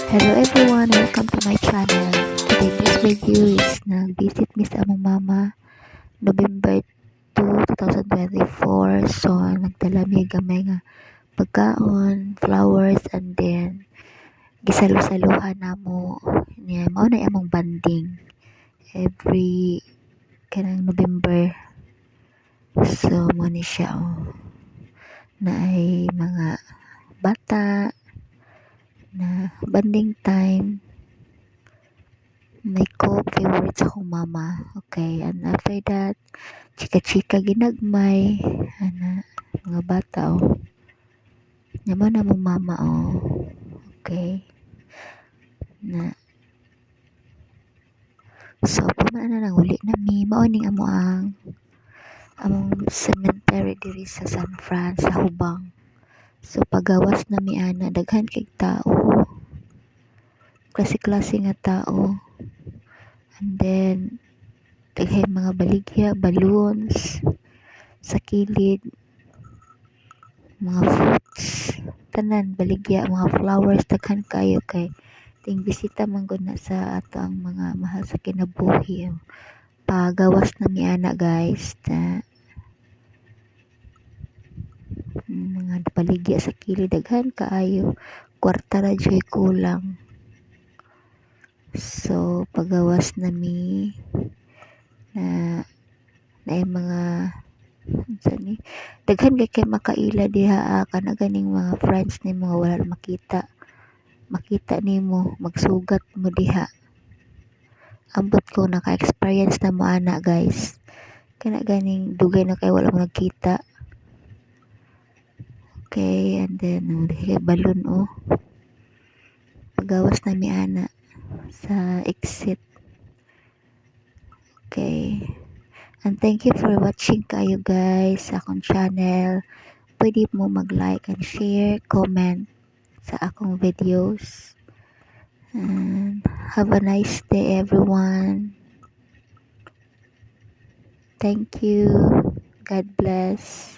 Hello everyone, welcome to my channel. Today this video is nag-visit mi sa among mama November 2, 2024. So nagdala mi gamay nga pagkaon, flowers, and then gisalo-saluhan namo. Niya mao na among banding every kanang November. So mo ni siya na ay mga bata na banding time. May coke favorites akong mama. Okay, and after that, chika-chika ginagmay. Ana, mga bata Naman na mong mama Okay. Na. So, pamaan na lang uli na mi. Mauning amo among cemetery diri sa San Fran, sa Hubang. So, pagawas na mi ana, daghan kay tao. Klase-klase nga tao. And then, daghan mga baligya, balloons, sa kilid, mga fruits, tanan, baligya, mga flowers, daghan kayo kay ting bisita man gud na sa ato ang mga mahal sa kinabuhi. Pagawas na mi ana guys, na mga baligya sa kilid, daghan kaayo, kwarta ra jay kulang. So pagawas na mi na mga ni daghan kay makaila diha kana ganing mga friends ni mga wala makita nimo magsugat mo diha. Ambot ko naka-experience na mo ana guys, kana ganing dugay na kay wala mo nagkita. Okay, and then kay balon pagawas na mi ana sa exit. Okay. And thank you for watching kayo guys sa akong channel. Pwede mo mag-like and share, comment sa akong videos. And have a nice day everyone. Thank you. God bless.